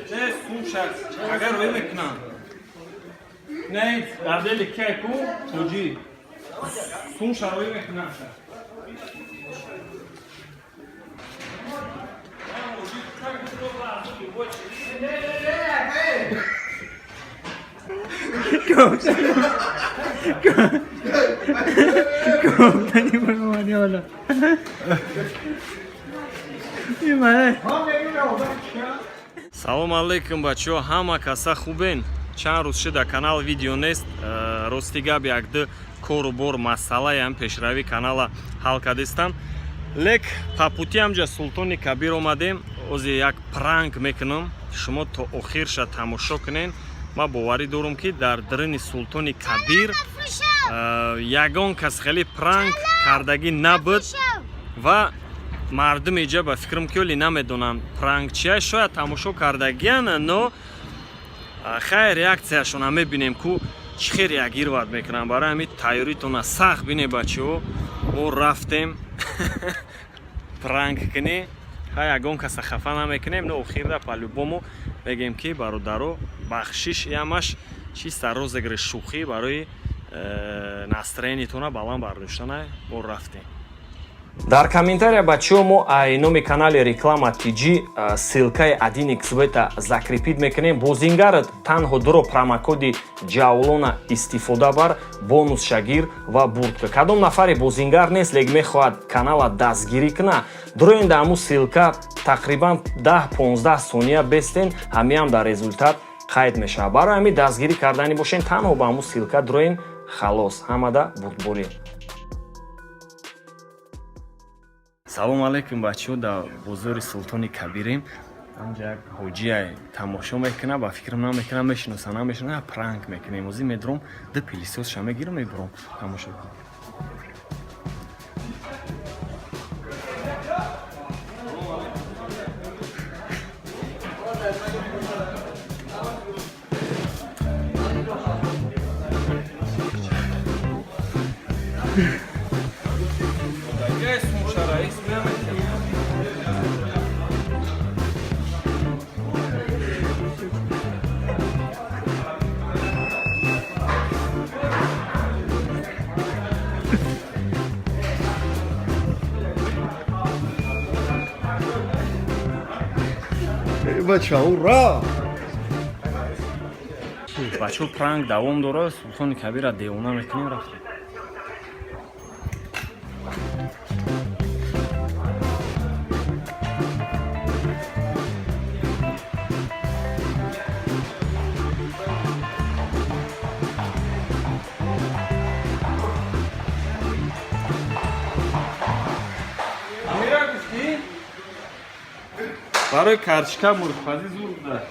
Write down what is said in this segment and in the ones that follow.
Ne sunshas agar roy mekna ne gardel keku toji sunsha roy mekna Салом алейкум бачаҳо, ҳама каса хубен? Чанд рӯз шуда канал видео нест. Рости гап якди кору бор масъалаям пешравии канала ҳал кардистам. Лек па пути ҳамҷа Султони Кабир омадем. Ози як пранк мекунам. Шумо то охирша тамошо кунен. Ман боварӣ дорам ки дар дарини Султони Кабир ягон кас хеле пранк кардагӣ набуд ва мардум иҷа ба фикрам ки оли намедонам пранк чия, шояд тамошо кардагияна, но хайр реакцияшона мебинем ку чӣ хел реагировать мекунам. Барои ҳамин тайёритона сахт бине бачаҳо, мо рафтем пранк кунем. Хай ягон каса хафа намекунем, но охирда по-любому мегем ки бародаро бахшиш ямаш чиста розыгриш шӯхӣ барои настроениятона баланд бардоштана мо рафтем. Дар комментария бачаҳо мо номи канали реклама TG ссилкаи 1xbet закрепид мекунем. Бозингар танҳо дуро промокоди ҷавлона истифода бар, бонус шагир ва бурдка. Кадом нафари бозингар нест, лек мехоҳад канала дастгирӣ куна, дуроен дар ҳамун ссилка тақрибан 10-15 сония бестен, ҳамиам дар результат қайд мешавад. Барои ҳамин дастгирӣ кардани бошен, танҳо ба ҳамун ссилка дуроен, халос, ҳамада бурдборӣ. Салом алейкум бачаҳо, дар бозори Султони Кабирем. Ҳамҷа як ҳоҷия тамошо мекуна, ба фикрам намекунам мешиноса намешиноса, пранк мекунем. Ози медром ду пилисосша мегирам мебурам тамошо кунам. Бачаҳо пранк давом дорад. Султони Кабира девона мекунем рафтем. барои карточка мурпазӣ зур буда.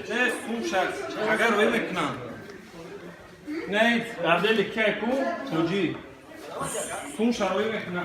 Ne sunshas agar roy mekna ne gardel keku toji sunsha roy mekna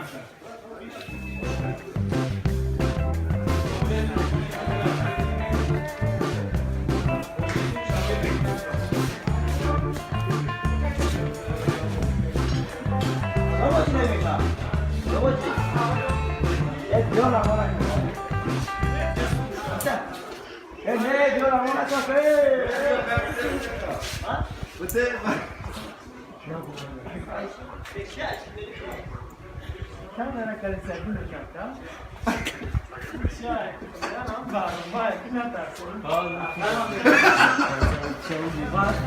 Vai.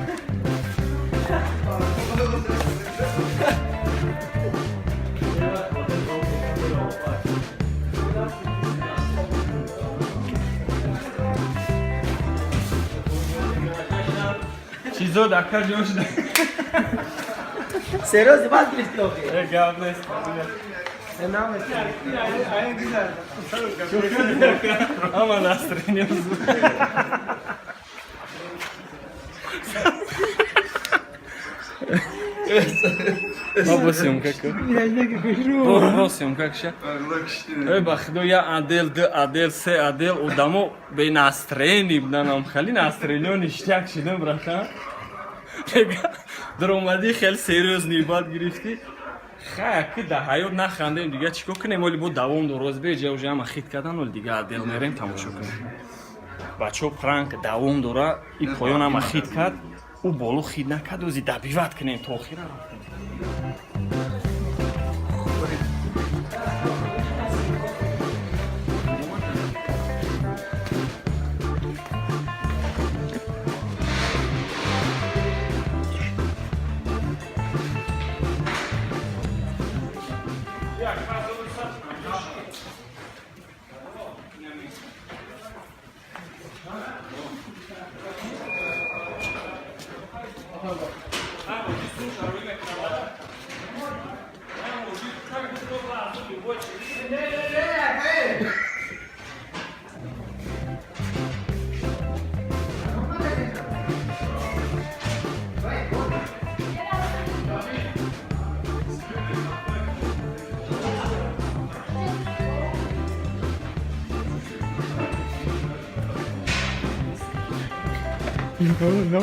زود اکا جوش ده سه روز بعد گرفتی آخه گاب نیست نام اما ناسترینی بزن بابا سیمکا که برو سیمکا که ای بخدو یا عدل دو عدل سه عدل و دمو به ناسترینی بدنم خیلی ناسترینیون اشتیاق شدم برخان در اومدی خیلی سریوز نیباد گرفتی خیلی ده حیات نخندیم دیگه چیکار کنیم ولی بود دوام دو روز به جوجه هم خید کردن ولی دیگه عدل میریم تماشا کنیم بچه پرانک دوام دوره این پایان هم خید کرد او بالو خید نکرد و زی دبیوت کنیم تا آخیره رفتیم No.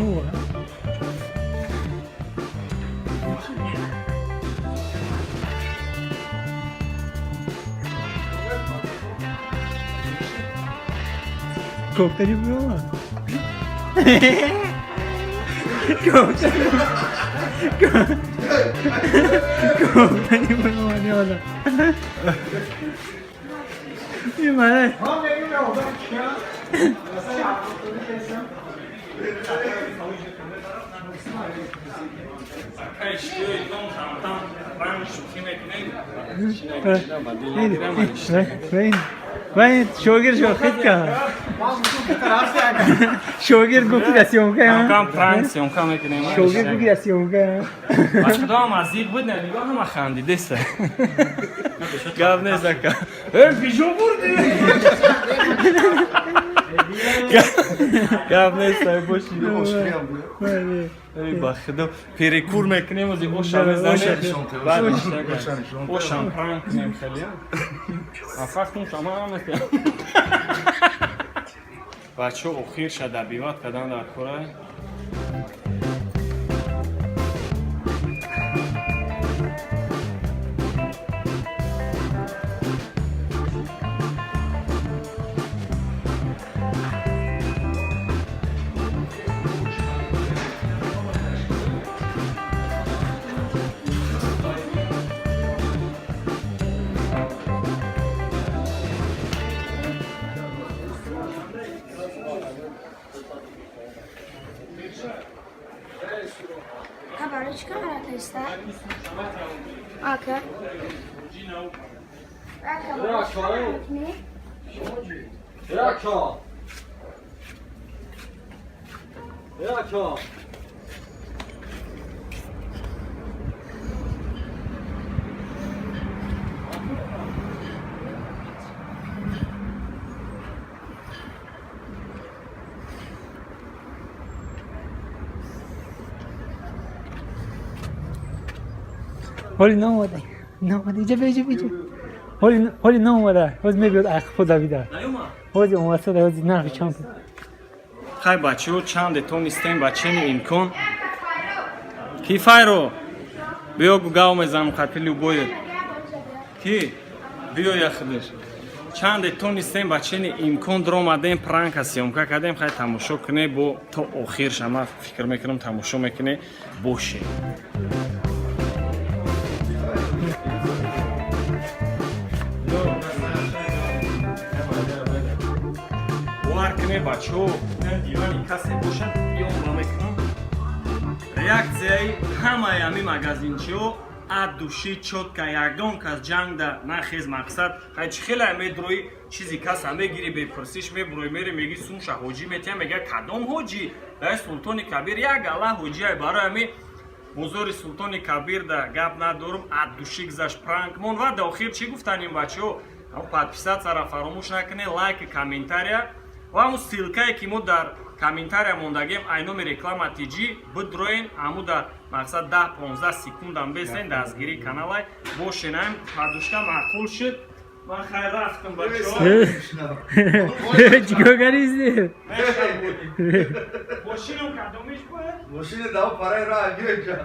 Kokteli bu ama. Kokteli bu ama ne ola. İmane. Vem, şogir şokit ka. Şogir guki da siyonka ya. کام پرانک سیمکا میکنیم Şogir guki da siyonka. از خدا هم از یک بود نگاه هم خندیده سه گاب نیست اکا بیجو بردی گاب نیست باشید ای با خدا پیریکور میکنیم از این اوشا میزنیم بعد اوشا پرانک کنیم خیلی افاقتون شما هم میکنیم بچه اخیر شد بیوات کدن در کوره برای چی کار هسته؟ آکه Holy نه اومده اینجا بیجا هولی نه اومده هوز میبید اخفو دویده هوزی اومده هوزی نرفی چند بود خیلی بچه ها چند تونستیم بچه امکان کی فایرو بیا گاو میزنم خطلی باید کی بیا یخدش چند تونستیم بچه امکان در اومدیم پرانک سیمکا کردیم خیلی تماشا کنه با تا آخر شما فکر میکنم تماشا میکنه باشه باور کنه بچه ها دیوانی کسی باشد یا ما میکنم ریاکسیای همه همی مگازینچی ها ادوشی چوتکا یکدان کس جنگ ده نخیز مقصد خیلی همه چیزی کس همه گیری بپرسیش میبروی میری میگی سونشا حاجی میتیم میگه کدام حاجی дай султони кабир як алла ҳуҷҷае барои ҳамин бозори султони кабир да гап надорум аддуши гузашт пранкмон ва дохир чӣ гуфтанем бачаҳо подписатсияро фаромӯш накунед лайки комментария ва ҳамун ссилкае ки мо дар комментария мондагем айноми реклама тиҷӣ бидроен ҳамун дар мақсад 10-15 секундам бесен дастгирии каналай бошенаем падушка маъқул шуд ман хайр рафтам бачаҳо чикор каристи бошинам кадомиш бояд Машина дав парай ра гиреча.